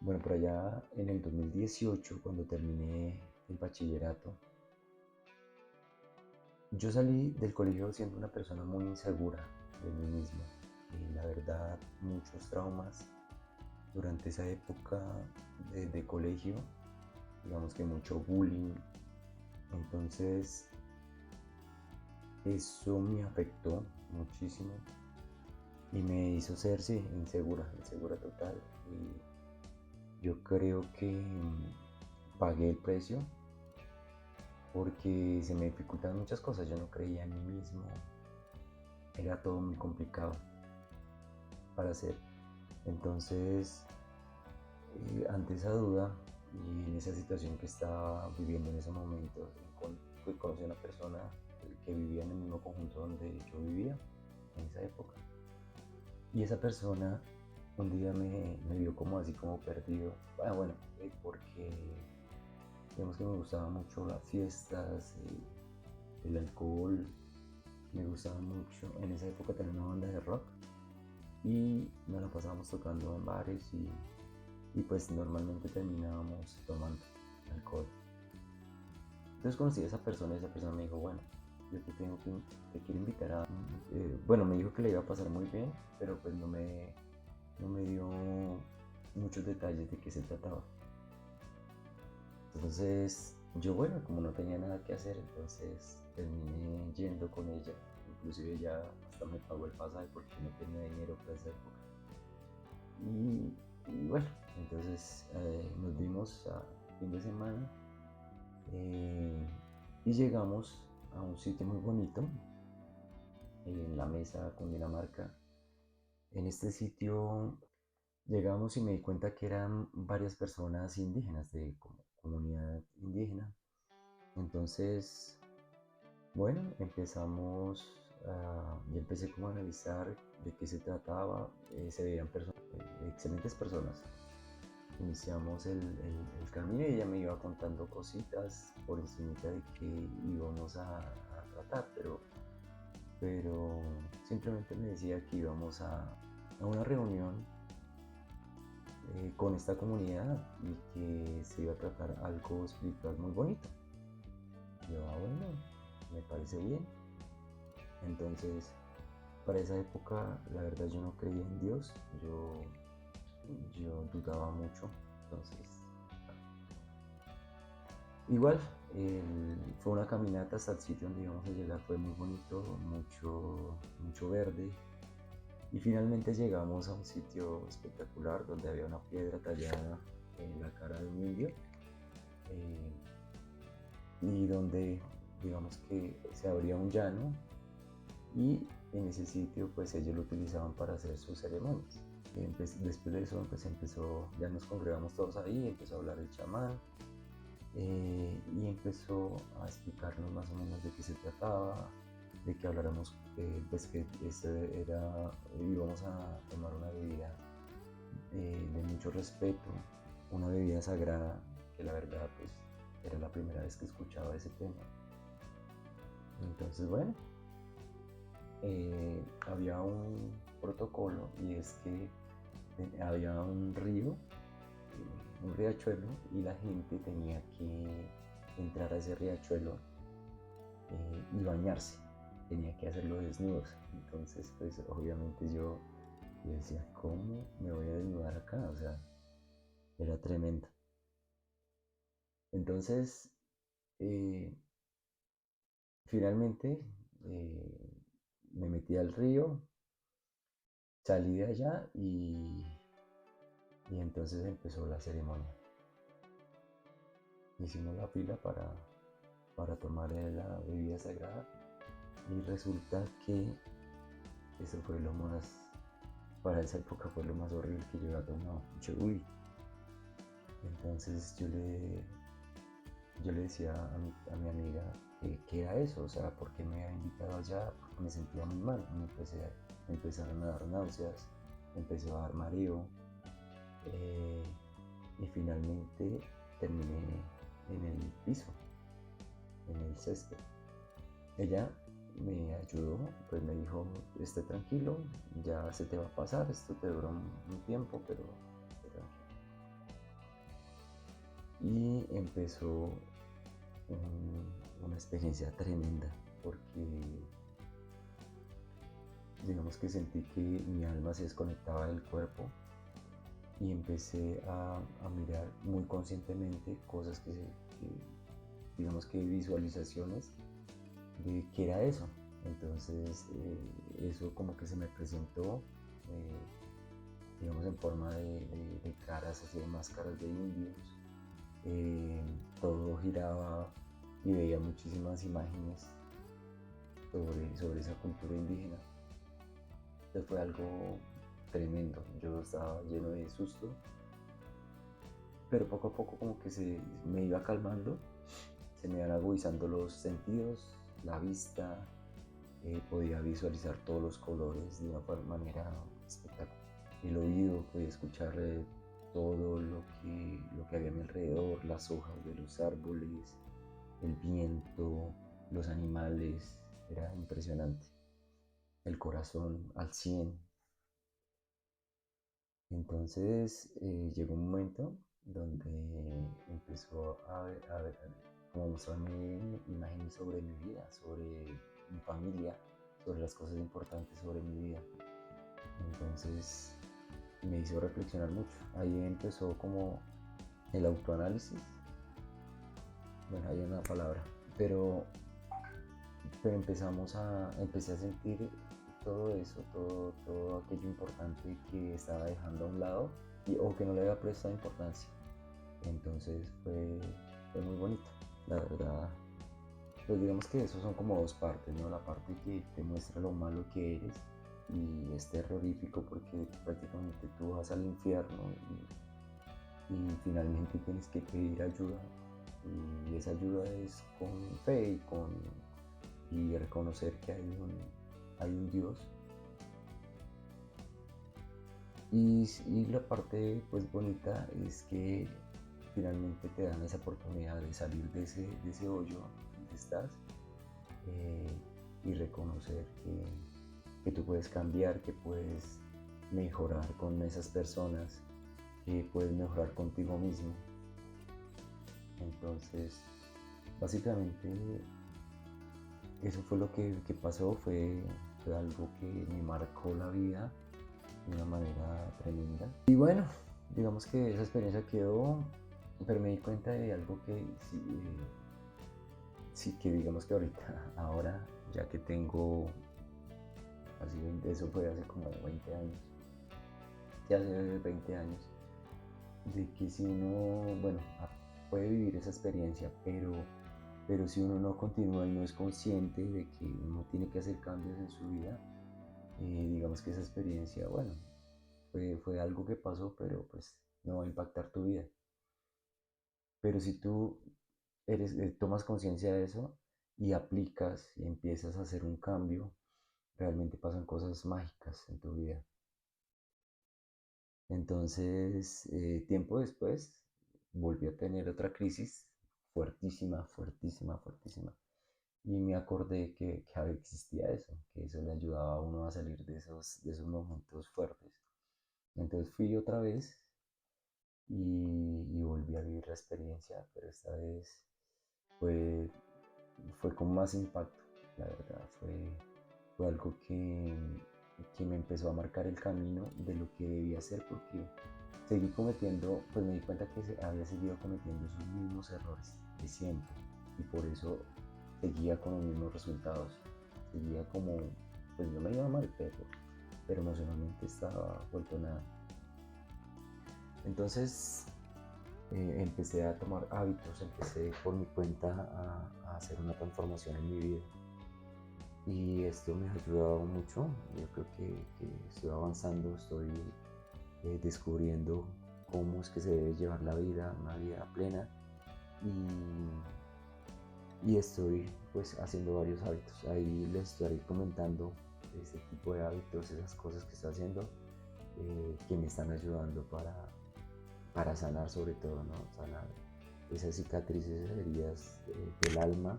Bueno, por allá en el 2018, cuando terminé el bachillerato, yo salí del colegio siendo una persona muy insegura de mí mismo. Y la verdad, muchos traumas durante esa época de colegio, digamos que mucho bullying. Entonces, eso me afectó muchísimo y me hizo ser, sí, insegura total. Y yo creo que pagué el precio porque se me dificultan muchas cosas, yo no creía en mí mismo, era todo muy complicado para hacer. Entonces, ante esa duda y en esa situación que estaba viviendo en ese momento, conocí a una persona que vivía en el mismo conjunto donde yo vivía en esa época. Y esa persona un día me vio como así como perdido. Bueno, porque digamos que me gustaban mucho las fiestas, el alcohol, me gustaba mucho. En esa época tenía una banda de rock y nos la pasábamos tocando en bares y pues normalmente terminábamos tomando alcohol. Entonces conocí a esa persona y esa persona me dijo, bueno, yo te quiero invitar a... bueno, me dijo que le iba a pasar muy bien, pero pues no me dio muchos detalles de qué se trataba. Entonces, yo bueno, como no tenía nada que hacer, entonces terminé yendo con ella. Inclusive ella hasta me pagó el pasaje porque no tenía dinero para esa época. Y bueno, entonces nos dimos a fin de semana eh, y llegamos a un sitio muy bonito en la mesa con Dinamarca. En este sitio llegamos y me di cuenta que eran varias personas indígenas de comunidad indígena. Entonces, bueno, yo empecé como a analizar de qué se trataba. Se veían excelentes personas. Iniciamos el camino y ella me iba contando cositas por encima de que íbamos a tratar, pero simplemente me decía que íbamos a una reunión con esta comunidad y que se iba a tratar algo espiritual muy bonito. Yo, bueno, me parece bien. Entonces, para esa época, la verdad yo no creía en Dios, yo dudaba mucho. Entonces, igual, fue una caminata hasta el sitio donde íbamos a llegar, fue muy bonito, mucho verde. Y finalmente llegamos a un sitio espectacular donde había una piedra tallada en la cara de un indio. eh, y donde digamos que se abría un llano y en ese sitio pues ellos lo utilizaban para hacer sus ceremonias. Después de eso pues ya nos congregamos todos ahí, empezó a hablar el chamán y empezó a explicarnos más o menos de qué se trataba, de que habláramos, pues que íbamos a tomar una bebida de mucho respeto, una bebida sagrada, que la verdad pues era la primera vez que escuchaba ese tema. Entonces bueno, había un protocolo y es que había un río, un riachuelo, y la gente tenía que entrar a ese riachuelo y bañarse, tenía que hacerlo desnudos. Entonces pues obviamente yo decía, ¿cómo me voy a desnudar acá? O sea, era tremendo. Entonces, eh, finalmente me metí al río, salí de allá y entonces empezó la ceremonia. Hicimos la fila para tomar la bebida sagrada y resulta que eso fue lo más, para esa época fue lo más horrible que yo había tomado. Uy. Entonces yo le decía a mi amiga que era eso, o sea, ¿por qué me había invitado allá? Porque me sentía muy mal, me empezaron a dar náuseas, me empezó a dar mareo eh, y finalmente terminé en el piso, en el césped. Ella me ayudó, pues me dijo, esté tranquilo, ya se te va a pasar, esto te dura un tiempo, pero esté tranquilo. Y empezó una experiencia tremenda, porque digamos que sentí que mi alma se desconectaba del cuerpo y empecé a mirar muy conscientemente cosas digamos que visualizaciones de qué era eso. Entonces eso como que se me presentó, digamos en forma de caras, así de máscaras de indios. Todo giraba y veía muchísimas imágenes sobre esa cultura indígena. Entonces fue algo tremendo. Yo estaba lleno de susto, pero poco a poco como que me iba calmando, se me iban agudizando los sentidos, la vista, podía visualizar todos los colores de una manera espectacular. El oído podía escuchar todo lo que había a mi alrededor, las hojas de los árboles, el viento, los animales, era impresionante. El corazón al 100. Entonces llegó un momento donde empezó como mostrarme imágenes sobre mi vida, sobre mi familia, sobre las cosas importantes sobre mi vida. Entonces me hizo reflexionar mucho. Ahí empezó como el autoanálisis. Bueno, hay una palabra, pero empecé a sentir todo eso, todo aquello importante que estaba dejando a un lado o que no le había prestado importancia. Entonces fue muy bonito, la verdad. Pues digamos que esos son como dos partes, ¿no? La parte que te muestra lo malo que eres y es terrorífico porque prácticamente tú vas al infierno y finalmente tienes que pedir ayuda, y esa ayuda es con fe y reconocer que hay un Dios. Y la parte pues bonita es que finalmente te dan esa oportunidad de salir de ese hoyo donde estás, y reconocer que tú puedes cambiar, que puedes mejorar con esas personas, que puedes mejorar contigo mismo. Entonces, básicamente, eso fue lo que pasó, fue algo que me marcó la vida de una manera tremenda. Y bueno, digamos que esa experiencia quedó, pero me di cuenta de algo que sí que digamos que ahora, ya que tengo así, eso fue hace como 20 años, ya hace 20 años, de que si uno, bueno, puede vivir esa experiencia, pero si uno no continúa y no es consciente de que uno tiene que hacer cambios en su vida, digamos que esa experiencia, bueno, fue algo que pasó, pero pues no va a impactar tu vida. Pero si tú tomas conciencia de eso y aplicas y empiezas a hacer un cambio, realmente pasan cosas mágicas en tu vida. Entonces, tiempo después, volví a tener otra crisis fuertísima, fuertísima, fuertísima. Y me acordé que existía eso, que eso le ayudaba a uno a salir de esos momentos fuertes. Entonces fui otra vez y volví a vivir la experiencia, pero esta vez fue, fue con más impacto, la verdad. Fue algo que me empezó a marcar el camino de lo que debía hacer, porque seguí cometiendo, pues me di cuenta que había seguido cometiendo esos mismos errores de siempre, y por eso seguía con los mismos resultados. Seguía como, pues no me iba mal, pero emocionalmente estaba vuelto nada. Entonces empecé a tomar hábitos, empecé por mi cuenta a hacer una transformación en mi vida. Y esto me ha ayudado mucho. Yo creo que estoy avanzando, estoy descubriendo cómo es que se debe llevar la vida, una vida plena. Y estoy pues haciendo varios hábitos. Ahí les estaré comentando este tipo de hábitos, esas cosas que estoy haciendo, que me están ayudando para sanar, sobre todo, ¿no? Sanar esas cicatrices, esas heridas del alma,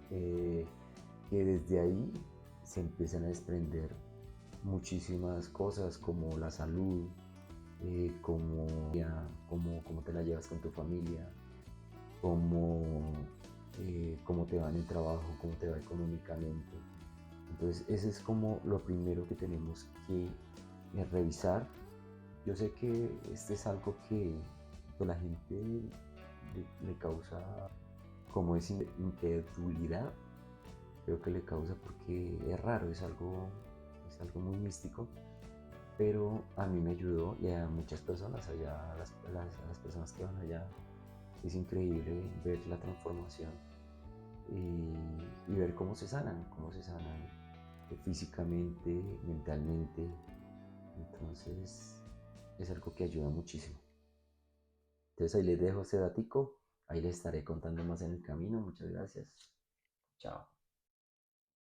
que desde ahí se empiezan a desprender muchísimas cosas como la salud, como cómo te la llevas con tu familia, cómo, cómo te va en el trabajo, cómo te va económicamente. Entonces, ese es como lo primero que tenemos que revisar. Yo sé que este es algo que a la gente le causa como es incredulidad, creo que le causa porque es raro, es algo muy místico, pero a mí me ayudó y a muchas personas allá, a las personas que van allá, es increíble ver la transformación y ver cómo se sanan físicamente, mentalmente. Entonces es algo que ayuda muchísimo. Entonces ahí les dejo ese datico, ahí les estaré contando más en el camino. Muchas gracias. Chao.